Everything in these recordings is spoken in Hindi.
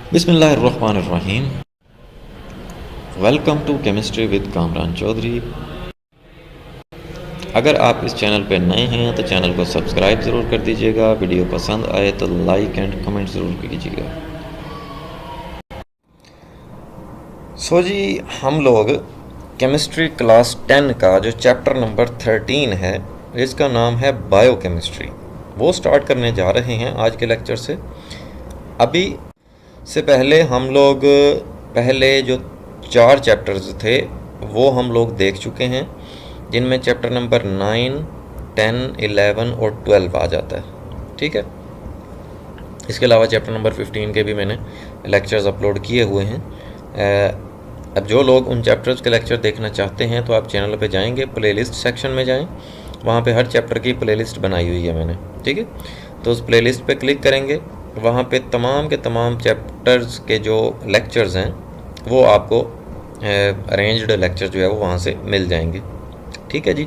बिस्मिल्लाहिर्रहमानिर्रहीम। Welcome to chemistry with Kamran Chaudhary. अगर आप इस चैनल पर नए हैं तो चैनल को सब्सक्राइब ज़रूर कर दीजिएगा। वीडियो पसंद आए तो लाइक एंड कमेंट ज़रूर कीजिएगा। जी, हम लोग केमिस्ट्री क्लास 10 का जो चैप्टर नंबर 13 है, जिसका नाम है बायोकेमिस्ट्री, वो स्टार्ट करने जा रहे हैं आज के लेक्चर से। अभी से पहले हम लोग पहले जो 4 चैप्टर्स थे वो हम लोग देख चुके हैं, जिनमें चैप्टर नंबर 9, 10, 11 और 12 आ जाता है। ठीक है, इसके अलावा चैप्टर नंबर 15 के भी मैंने लेक्चर्स अपलोड किए हुए हैं। अब जो लोग उन चैप्टर्स के लेक्चर देखना चाहते हैं तो आप चैनल पे जाएंगे, प्लेलिस्ट सेक्शन में जाएं, वहाँ पे हर चैप्टर की प्लेलिस्ट बनाई हुई है मैंने। ठीक है, तो उस प्लेलिस्ट पे क्लिक करेंगे, वहाँ पे तमाम के तमाम चैप्टर्स के जो लेक्चर्स हैं वो आपको अरेंज्ड लेक्चर जो है वो वहाँ से मिल जाएंगे। ठीक है जी।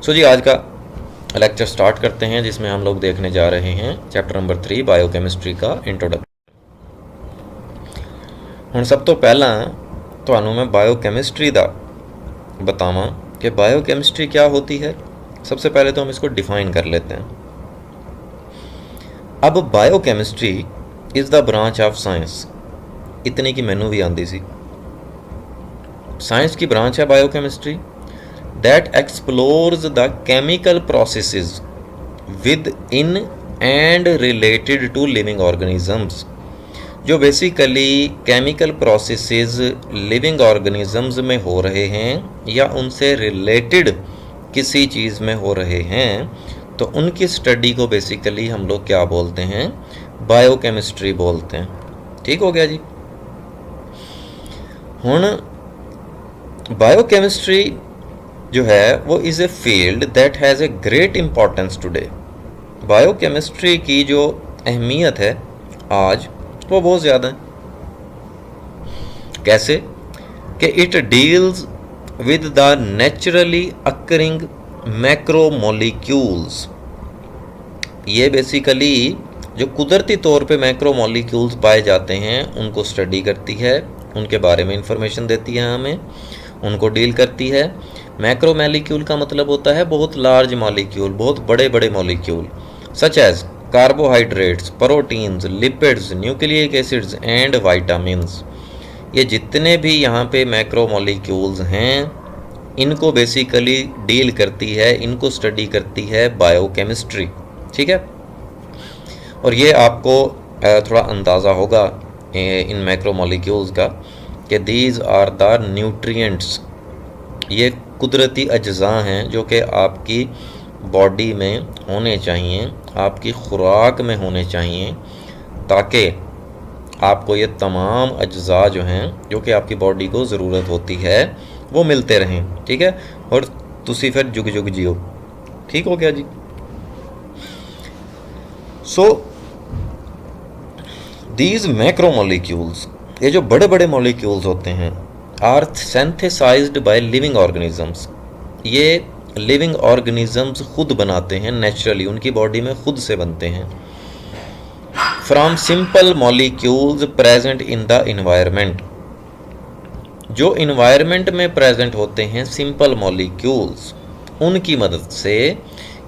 जी, आज का लेक्चर स्टार्ट करते हैं, जिसमें हम लोग देखने जा रहे हैं चैप्टर नंबर 3 बायोकेमिस्ट्री का इंट्रोडक्शन। हुण सब तो पहला तुहानूं मैं बायोकेमिस्ट्री का बतावां कि बायोकेमिस्ट्री क्या होती है। सबसे पहले तो हम इसको डिफाइन कर लेते हैं। अब biochemistry is the branch of science, इतनी की मैनू भी आती सी। साइंस की ब्रांच है biochemistry, that explores the chemical processes within and related to living organisms, जो basically chemical processes living organisms में हो रहे हैं या उनसे रिलेटेड किसी चीज़ में हो रहे हैं, तो उनकी स्टडी को बेसिकली हम लोग क्या बोलते हैं, बायोकेमिस्ट्री बोलते हैं। ठीक हो गया जी। हुण बायोकेमिस्ट्री जो है वो is a field that has a great importance today. Biochemistry की जो अहमियत है आज वो बहुत ज़्यादा है। कैसे कि it deals with the naturally occurring macromolecules. ये बेसिकली जो कुदरती तौर पे मैक्रोमोलिक्यूल्स पाए जाते हैं उनको स्टडी करती है, उनके बारे में इंफॉर्मेशन देती है हमें, उनको डील करती है। मैक्रोमोलिक्यूल का मतलब होता है बहुत लार्ज मॉलिक्यूल, बहुत बड़े बड़े molecule, such as carbohydrates, proteins, lipids, nucleic acids and vitamins. ये जितने भी यहाँ पे मैक्रोमोलिक्यूल्स हैं इनको बेसिकली डील करती है, इनको स्टडी करती है बायोकेमिस्ट्री। ठीक है, और ये आपको थोड़ा अंदाज़ा होगा इन मैक्रोमोलिक्यूल्स का कि दीज आर द न्यूट्रिएंट्स। ये कुदरती अज्जा हैं जो कि आपकी बॉडी में होने चाहिए, आपकी खुराक में होने चाहिए, ताकि आपको ये तमाम अज्जा जो हैं जो कि आपकी बॉडी को ज़रूरत होती है वो मिलते रहें। ठीक है, और तुसी फिर जुग जुग जियो। ठीक हो गया जी। सो दीज मैक्रोमोलिक्यूल्स, ये जो बड़े बड़े मॉलिक्यूल्स होते हैं, are synthesised by living organisms. ये लिविंग ऑर्गेनिजम्स खुद बनाते हैं नेचुरली, उनकी बॉडी में खुद से बनते हैं। From simple molecules present in the environment, जो इन्वायरमेंट में प्रेजेंट होते हैं सिंपल मॉलिक्यूल्स, उनकी मदद से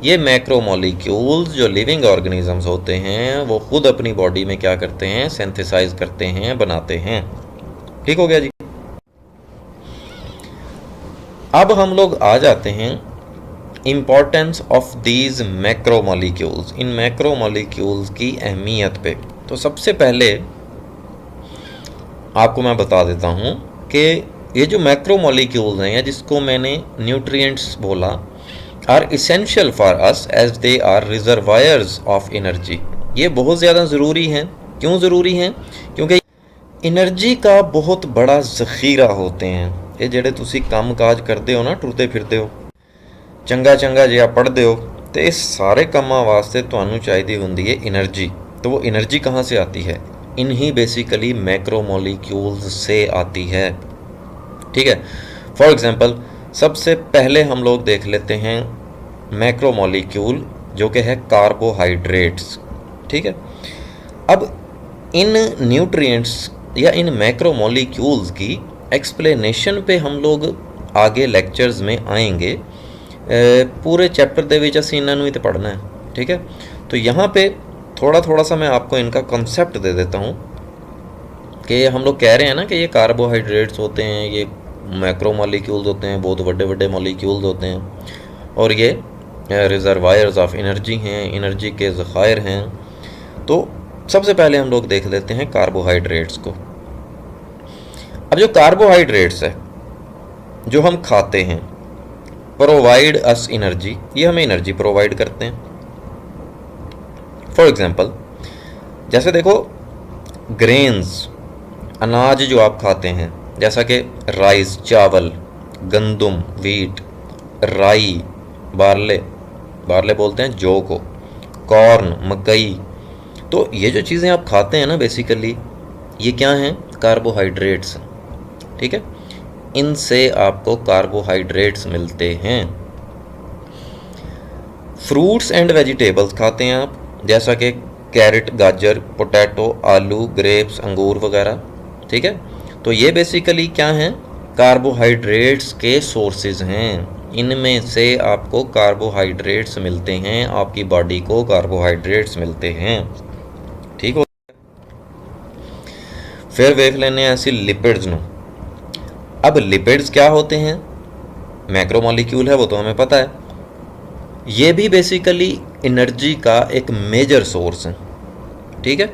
ये मैक्रोमोलिक्यूल्स जो लिविंग ऑर्गेनिजम्स होते हैं वो खुद अपनी बॉडी में क्या करते हैं, सिंथेसाइज करते हैं, बनाते हैं। ठीक हो गया जी। अब हम लोग आ जाते हैं importance of these macromolecules, in macromolecules की अहमियत पे। तो सबसे पहले आपको मैं बता देता हूँ कि ये जो मैक्रोमोलिक्यूल्स हैं या जिसको मैंने न्यूट्रिएंट्स बोला, are essential for us as they are reservoirs of energy. ये बहुत ज़्यादा ज़रूरी हैं। क्यों ज़रूरी हैं? क्योंकि एनर्जी का बहुत बड़ा ज़ख़ीरा होते हैं। ये जेडे तुसी काम काज करते हो ना, टुरते फिरते हो, चंगा चंगा जिहा पढ़ते हो, तो इस सारे कामां वास्ते तुहानू चाहिए होंदी है एनर्जी। तो वो एनर्जी कहाँ से आती है? इन्हीं बेसिकली मैक्रोमोलिक्यूल्स से आती है। ठीक है, फॉर एग्जांपल सबसे पहले हम लोग देख लेते हैं मैक्रोमोलिक्यूल जो कि है कार्बोहाइड्रेट्स। ठीक है, अब इन न्यूट्रिएंट्स या इन मैक्रोमोलिक्यूल्स की एक्सप्लेनेशन पे हम लोग आगे लेक्चर्स में आएंगे। पूरे चैप्टर ਦੇ ਵਿੱਚ ਅਸੀਂ ਇਹਨਾਂ ਨੂੰ ਹੀ ਤੇ पढ़ना है, ठीक है। तो यहाँ पे थोड़ा थोड़ा सा मैं आपको इनका कंसेप्ट दे देता हूँ कि हम लोग कह रहे हैं ना कि ये कार्बोहाइड्रेट्स होते हैं, ये मैक्रो मॉलिक्यूल्स होते हैं, बहुत बड़े बड़े मॉलिक्यूल्स होते हैं और ये रिजर्वायर्स ऑफ एनर्जी हैं, एनर्जी के ज़खायर हैं। तो सबसे पहले हम लोग देख लेते हैं कार्बोहाइड्रेट्स को। अब जो कार्बोहाइड्रेट्स है जो हम खाते हैं, प्रोवाइड अस एनर्जी, ये हमें एनर्जी प्रोवाइड करते हैं। फॉर एग्जांपल जैसे देखो ग्रेन्स, अनाज जो आप खाते हैं, जैसा कि राइस, चावल, गंदम, वीट, राई, बार्ले, बार्ले बोलते हैं जौ को, कॉर्न, मकई, तो ये जो चीज़ें आप खाते हैं ना बेसिकली ये क्या हैं? कार्बोहाइड्रेट्स, ठीक है। इनसे आपको कार्बोहाइड्रेट्स मिलते हैं। फ्रूट्स एंड वेजिटेबल्स खाते हैं आप, जैसा कि कैरेट, गाजर, पोटैटो, आलू, ग्रेप्स, अंगूर वगैरह, ठीक है। तो ये बेसिकली क्या हैं? कार्बोहाइड्रेट्स के सोर्सेज हैं। इनमें से आपको कार्बोहाइड्रेट्स मिलते हैं, आपकी बॉडी को कार्बोहाइड्रेट्स मिलते हैं, ठीक हो। फिर देख लेने ऐसी लिपिड्स नो। अब लिपिड्स क्या होते हैं? मैक्रोमोलिक्यूल है, वो तो हमें पता है। ये भी बेसिकली एनर्जी का एक मेजर सोर्स है, ठीक है।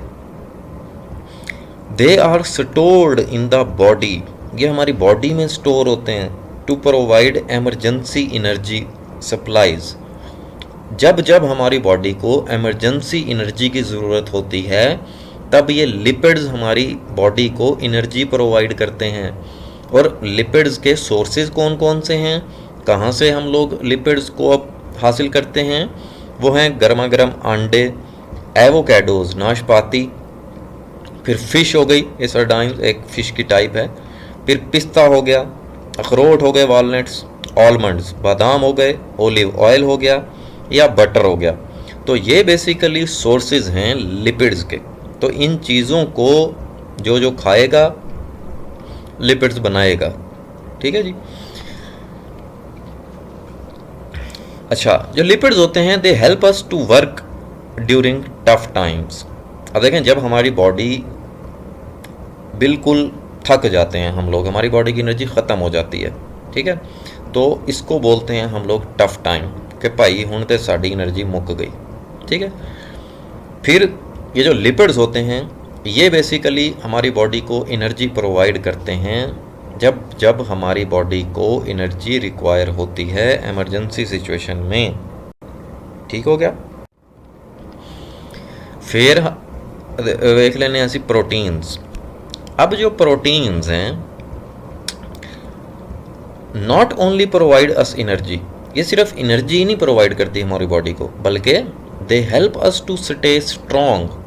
They are stored in the body, ये हमारी बॉडी में स्टोर होते हैं to provide emergency energy supplies. जब जब हमारी बॉडी को एमरजेंसी एनर्जी की ज़रूरत होती है तब ये लिपिड्स हमारी बॉडी को एनर्जी प्रोवाइड करते हैं। और लिपिड्स के सोर्सेज कौन कौन से हैं, कहाँ से हम लोग लिपिड्स को अब हासिल करते हैं? वो हैं गर्मा गर्म अंडे, एवोकेडोज, नाशपाती, फिर फ़िश हो गई, ये सरडाइन एक फ़िश की टाइप है, फिर पिस्ता हो गया, अखरोट हो गए, वॉलनट्स, आलमंड्स, बादाम हो गए, ओलिव ऑयल हो गया या बटर हो गया। तो ये बेसिकली सोर्सेज हैं लिपिड्स के। तो इन चीज़ों को जो जो खाएगा लिपिड्स बनाएगा, ठीक है जी। अच्छा, जो लिपिड्स होते हैं they help us to work during tough times. अब देखें जब हमारी बॉडी बिल्कुल थक जाते हैं हम लोग, हमारी बॉडी की एनर्जी ख़त्म हो जाती है, ठीक है, तो इसको बोलते हैं हम लोग टफ टाइम कि भाई हुण ते साड़ी एनर्जी मुक गई, ठीक है। फिर ये जो लिपिड्स होते हैं ये बेसिकली हमारी बॉडी को एनर्जी प्रोवाइड करते हैं जब जब हमारी बॉडी को एनर्जी रिक्वायर होती है इमरजेंसी सिचुएशन में, ठीक हो गया। फिर देख लेने ऐसी प्रोटीन्स। अब जो प्रोटीन्स हैं not only provide us energy, ये सिर्फ एनर्जी ही नहीं प्रोवाइड करती हमारी बॉडी को, बल्कि they help us to stay strong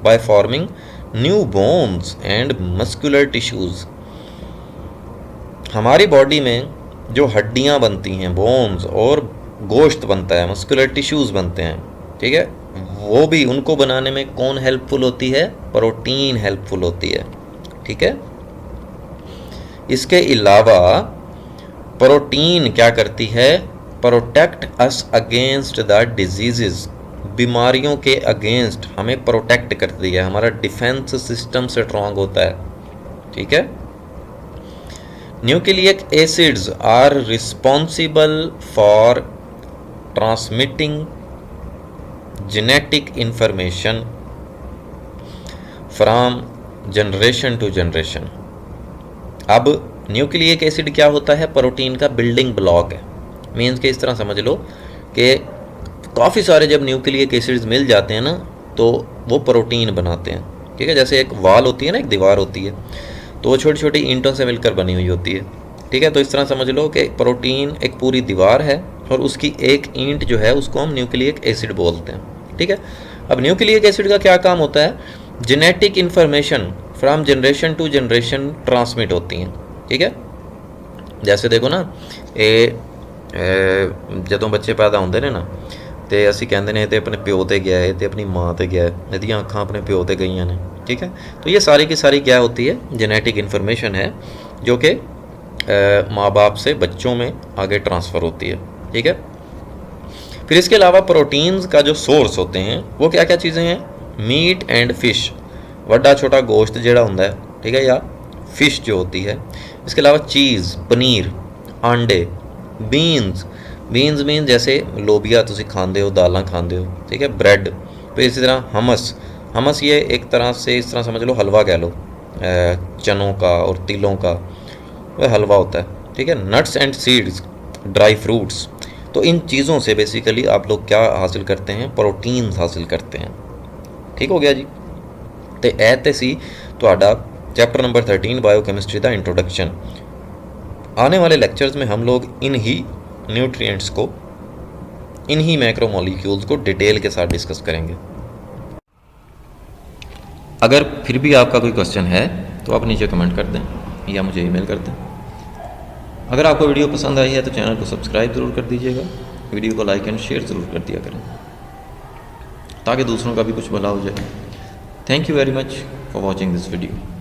by forming new bones and muscular tissues। हमारी बॉडी में जो हड्डियाँ बनती हैं, बोन्स, और गोश्त बनता है, मस्कुलर टिश्यूज़ बनते हैं, ठीक है, वो भी उनको बनाने में कौन हेल्पफुल होती है? प्रोटीन हेल्पफुल होती है, ठीक है। इसके अलावा प्रोटीन क्या करती है? Protect us against the disease, बीमारियों के अगेंस्ट हमें प्रोटेक्ट करती है, हमारा डिफेंस सिस्टम स्ट्रॉन्ग होता है, ठीक है। Nucleic acids are responsible for transmitting genetic information from generation to generation. अब न्यूक्लिक एसिड क्या होता है? प्रोटीन का बिल्डिंग ब्लॉक है। मीन्स के इस तरह समझ लो कि काफ़ी सारे जब न्यूक्लिक एसिड्स मिल जाते हैं ना तो वो प्रोटीन बनाते हैं, ठीक है। जैसे एक वाल होती है ना, एक दीवार होती है, तो वो छोटी छोटी ईंटों से मिलकर बनी हुई होती है, ठीक है। तो इस तरह समझ लो कि प्रोटीन एक पूरी दीवार है और उसकी एक ईंट जो है उसको हम न्यूक्लिक एसिड बोलते हैं, ठीक है। अब न्यूक्लिक एसिड का क्या काम होता है? Genetic information from generation to generation transmit होती हैं, ठीक है। जैसे देखो ना, ਜਦੋਂ ਬੱਚੇ ਪੈਦਾ ਹੁੰਦੇ ਨੇ ਨਾ ਤੇ ਅਸੀਂ ਕਹਿੰਦੇ ਨੇ ਇਹ ਤੇ ਆਪਣੇ ਪਿਓ ਤੇ ਗਿਆ, ਇਹ ਤੇ ਆਪਣੀ ਮਾਂ ਤੇ ਗਿਆ, ਇਹਦੀਆਂ ਅੱਖਾਂ ਆਪਣੇ ਪਿਓ ਤੇ ਗਈਆਂ ਨੇ, ठीक है। तो ये सारी की सारी क्या होती है, जेनेटिक इन्फॉर्मेशन है जो कि माँ बाप से बच्चों में आगे ट्रांसफ़र होती है, ठीक है। फिर इसके अलावा प्रोटीन्स का जो सोर्स होते हैं वो क्या क्या चीज़ें हैं, मीट एंड फिश, वड्डा छोटा गोश्त जेड़ा होंदा है, ठीक है, या फिश जो होती है। इसके अलावा चीज़, पनीर, अंडे, बीन्स, बीन्स मीन जैसे लोबिया तुसी खांदे हो, दालां खांदे हो, ठीक है, ब्रेड। फिर इसी तरह हमस, हमस ये एक तरह से इस तरह समझ लो हलवा कह लो, चनों का और तिलों का वह हलवा होता है, ठीक है। Nuts and seeds, dry fruits. तो इन चीज़ों से बेसिकली आप लोग क्या हासिल करते हैं, प्रोटीन्स हासिल करते हैं, ठीक हो गया जी। तो ए ते सी तुहाडा चैप्टर नंबर 13 बायोकेमिस्ट्री का इंट्रोडक्शन। आने वाले लेक्चर्स में हम लोग इन ही न्यूट्रिएंट्स को, इन ही मैक्रोमोलिक्यूल्स को डिटेल के साथ डिस्कस करेंगे। अगर फिर भी आपका कोई क्वेश्चन है तो आप नीचे कमेंट कर दें या मुझे ईमेल कर दें। अगर आपको वीडियो पसंद आई है तो चैनल को सब्सक्राइब ज़रूर कर दीजिएगा, वीडियो को लाइक एंड शेयर ज़रूर कर दिया करें ताकि दूसरों का भी कुछ भला हो जाए। Thank you very much for watching this video.